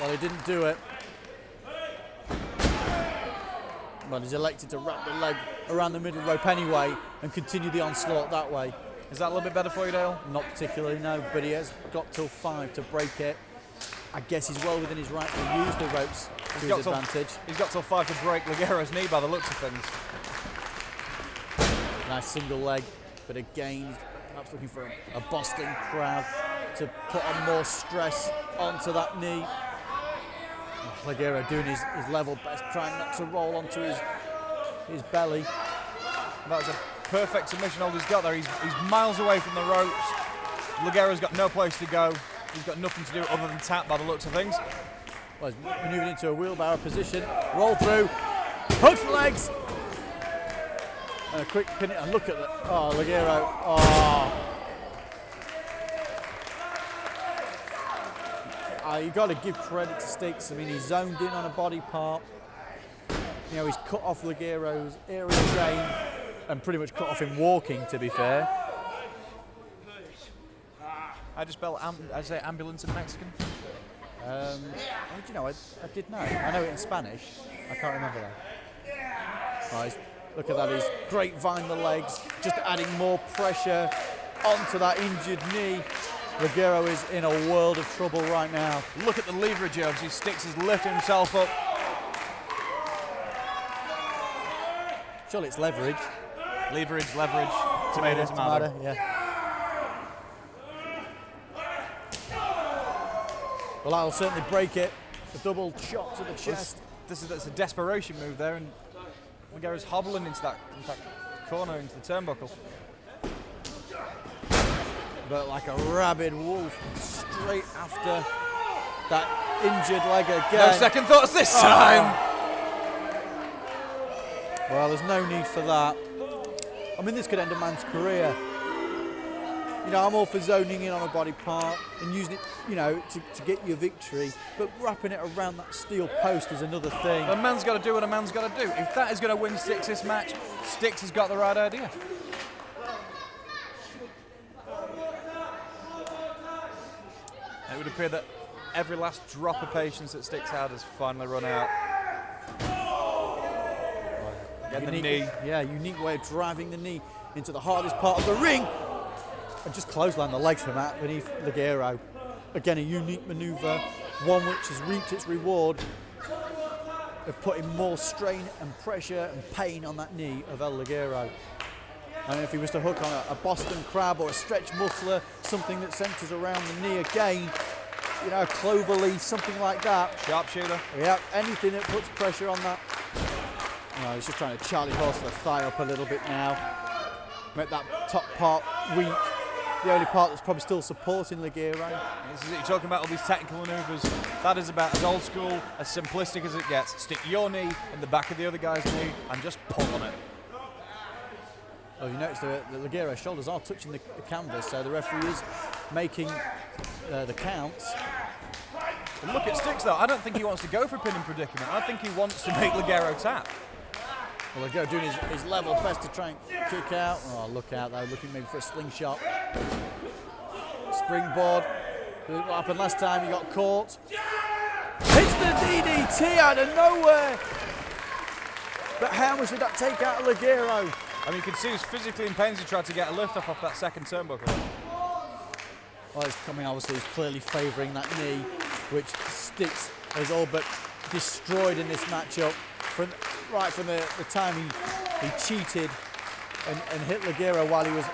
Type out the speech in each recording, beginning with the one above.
Well, he didn't do it. But he's elected to wrap the leg around the middle rope anyway and continue the onslaught that way. Is that a little bit better for you, Dale? Not particularly, no, but he has got till 5 to break it. I guess he's well within his right to use the ropes to his advantage. He's got till 5 to break Ligero's knee by the looks of things. Nice single leg, but again, perhaps looking for a Boston crab to put on more stress onto that knee. Ligero doing his level best, trying not to roll onto his belly. That was a perfect submission hold he's got there. He's miles away from the ropes. Ligero's got no place to go. He's got nothing to do other than tap by the looks of things. Well, he's manoeuvring into a wheelbarrow position. Roll through. Hooks the legs. And a quick pin. And look at that. Oh, Ligero. Oh. You got to give credit to Stixx. I mean, he zoned in on a body part. You know, he's cut off Ligero's area gain and pretty much cut off him walking, to be fair. I just spell I say ambulance in Mexican. Do you know, I did know. I know it in Spanish. I can't remember that. Right, look at that. He's grapevine the legs, just adding more pressure onto that injured knee. Ligero is in a world of trouble right now. Look at the leverage of as Stixx has lifted himself up. Surely it's leverage. Leverage, tomato. Yeah. Well, that'll certainly break it. A double shot to the chest. That's a desperation move there, and Ligero's hobbling into that corner, into the turnbuckle. But like a rabid wolf, straight after that injured leg again. No second thoughts this time. Well, there's no need for that. I mean, this could end a man's career. You know, I'm all for zoning in on a body part and using it, you know, to get your victory, but wrapping it around that steel post is another thing. A man's got to do what a man's got to do. If that is going to win Stixx this match, Stixx has got the right idea. It would appear that every last drop of patience that Stixx had has finally run out. Getting the knee. Yeah, unique way of driving the knee into the hardest part of the ring. And just clothesline the legs from that beneath Ligero. Again, a unique manoeuvre, one which has reaped its reward of putting more strain and pressure and pain on that knee of El Ligero. And if he was to hook on a Boston crab or a stretch muffler, something that centres around the knee again, you know, a cloverleaf, something like that. Sharpshooter. Yeah, anything that puts pressure on that. No, he's just trying to Charlie horse the thigh up a little bit now. Make that top part weak. The only part that's probably still supporting Ligero. You're talking about all these technical manoeuvres. That is about as old school, as simplistic as it gets. Stick your knee in the back of the other guy's knee and just pull on it. Well, you notice that Ligero's shoulders are touching the canvas, so the referee is making the counts. And look at Stixx though. I don't think he wants to go for a pinning predicament. I think he wants to make Ligero tap. Well, Ligero doing his level best to try and kick out. Oh, look out though, looking maybe for a slingshot. Springboard. What happened last time? He got caught. Hits the DDT out of nowhere. But how much did that take out of Ligero? I mean, you can see he's physically in pain as he tried to get a lift off that second turnbuckle. Well, it's coming, obviously, he's clearly favouring that knee, which Stixx has all but destroyed in this matchup. Right from the time he cheated and hit Ligero while he was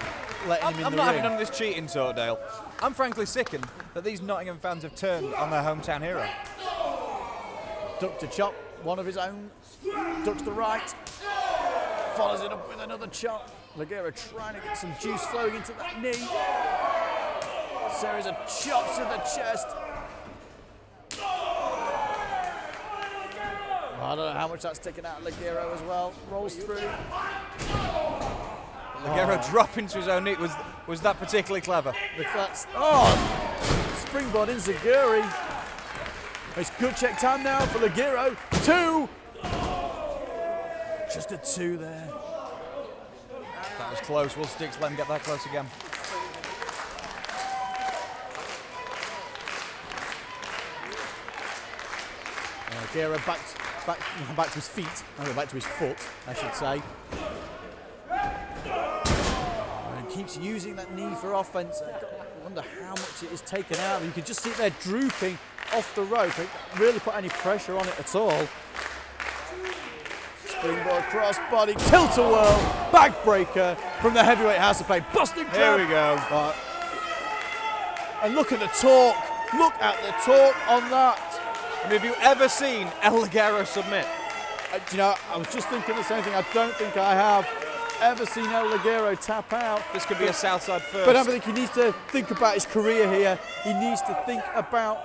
letting him in the ring. I'm not having none of this cheating talk, Dale. I'm frankly sickened that these Nottingham fans have turned on their hometown hero. Duck to chop, one of his own, ducks to right, follows it up with another chop. Ligero trying to get some juice flowing into that knee. Series of chops to the chest. I don't know how much that's taken out of Ligero as well. Rolls through. Ligero dropping to his own knee. Was that particularly clever? Springboard in Zaguri. It's good check time now for Ligero. 2. Just a 2 there. That was close. Will Stixx let him get that close again? Ligero back to his feet. Back to his foot, I should say. And keeps using that knee for offense. I wonder how much it is taken out. You can just see it there drooping off the rope. It really put any pressure on it at all. Springboard crossbody, tilt-a-whirl, backbreaker from the heavyweight house of pain. Busting crab. Here we go. And look at the torque. Look at the torque on that. I mean, have you ever seen El Ligero submit? You know, I was just thinking the same thing. I don't think I have ever seen El Ligero tap out. This could be a Southside first. But I think he needs to think about his career here. He needs to think about,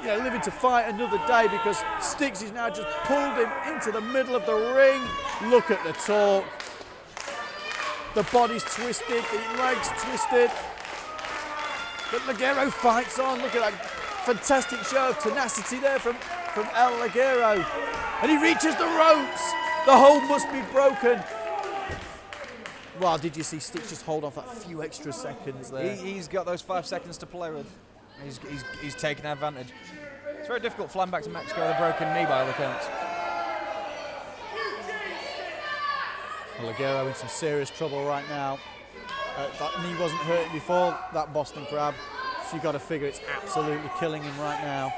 you know, living to fight another day, because Stixx has now just pulled him into the middle of the ring. Look at the torque. The body's twisted, the legs twisted. But Ligero fights on. Look at that fantastic show of tenacity there from El Ligero. And he reaches the ropes. The hold must be broken. Well, did you see Stixx just hold off that few extra seconds there? He's got those 5 seconds to play with. He's taking advantage. It's very difficult flying back to Mexico with a broken knee by all accounts. Ligero in some serious trouble right now. That knee wasn't hurting before that Boston Crab, so you've got to figure it's absolutely killing him right now.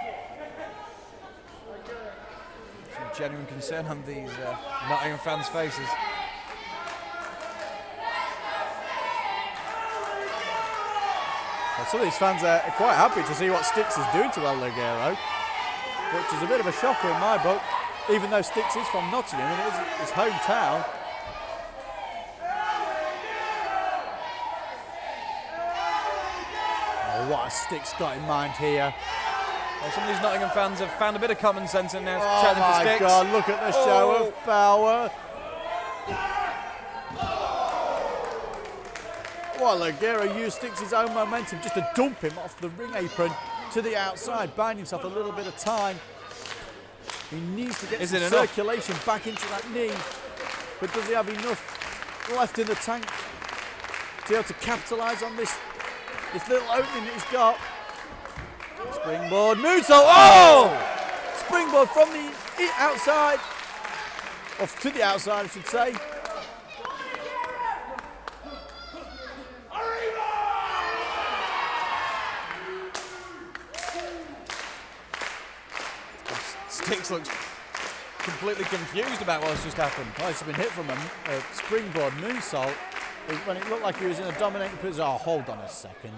Some genuine concern on these Nottingham fans' faces. Well, some of these fans are quite happy to see what Stixx is doing to El Ligero, which is a bit of a shocker in my book, even though Stixx is from Nottingham and it is his hometown. Oh, what has Stixx got in mind here? Well, some of these Nottingham fans have found a bit of common sense in there. Oh my God, look at the show of power. Well, Ligero used Stixx's own momentum just to dump him off the ring apron to the outside, buying himself a little bit of time. He needs to get some circulation back into that knee, but does he have enough left in the tank to be able to capitalise on this little opening that he's got? Springboard moonsault. Oh! Springboard from the outside, or to the outside, I should say. Stixx looks completely confused about what's just happened. Well, he's been hit from a springboard moonsault when it looked like he was in a dominating position. Oh, hold on a second.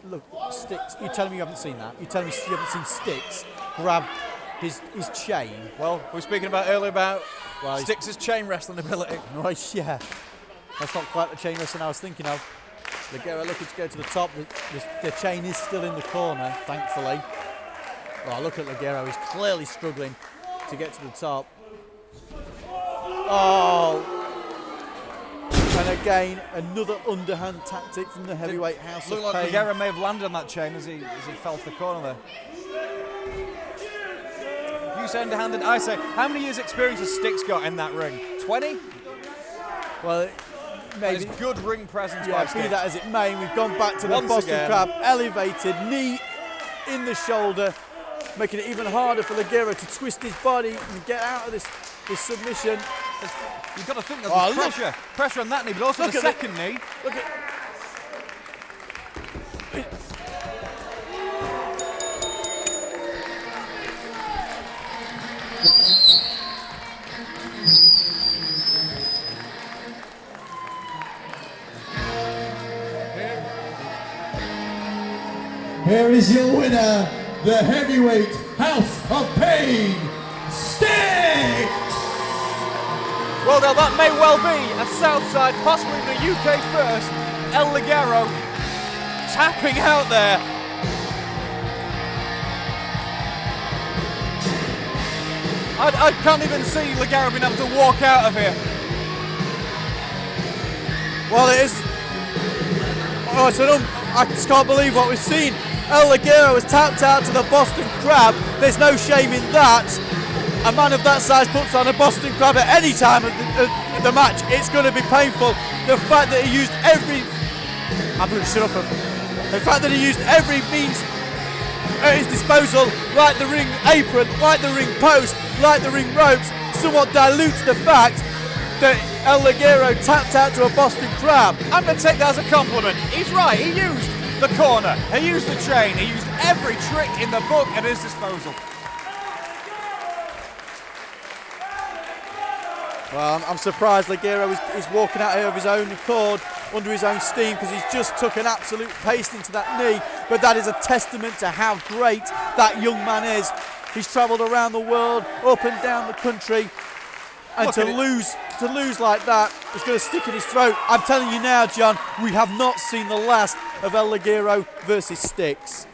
Look, Stixx, you're telling me you haven't seen that? You're telling me you haven't seen Stixx grab his chain? Well, we were speaking about earlier about Stixx's chain wrestling ability. Right, yeah. That's not quite the chain wrestling I was thinking of. Ligero looking to go to the top. The chain is still in the corner, thankfully. Oh, look at Ligero. He's clearly struggling to get to the top. Oh. And again, another underhand tactic from the heavyweight house of pain. Looked like Ligero may have landed on that chain as he fell to the corner there. You say underhanded, I say, how many years' experience has Stixx got in that ring? 20? Well, maybe. That is good ring presence yeah, by be Stixx. that as it may, we've gone back to the Boston Crab, elevated, knee in the shoulder, making it even harder for Ligero to twist his body and get out of this submission. You've got to think that there's pressure on that knee, but also the second knee. Look at. Here is your winner, the heavyweight house of pain, Stixx! Well, now that may well be a Southside, possibly the UK first. El Ligero tapping out there. I can't even see Ligero being able to walk out of here. Well, it is. Oh, I just can't believe what we've seen. El Ligero has tapped out to the Boston Crab. There's no shame in that. A man of that size puts on a Boston Crab at any time of the match, it's going to be painful. The fact that he used every... I'm going to shut up. The fact that he used every means at his disposal, like the ring apron, like the ring post, like the ring ropes, somewhat dilutes the fact that El Ligero tapped out to a Boston Crab. I'm going to take that as a compliment. He's right, he used the corner, he used the chain, he used every trick in the book at his disposal. Well, I'm surprised Ligero is walking out here of his own accord, under his own steam, because he's just took an absolute pasting to that knee. But that is a testament to how great that young man is. He's travelled around the world, up and down the country, and to lose like that is going to stick in his throat. I'm telling you now, John, we have not seen the last of El Ligero versus Stixx.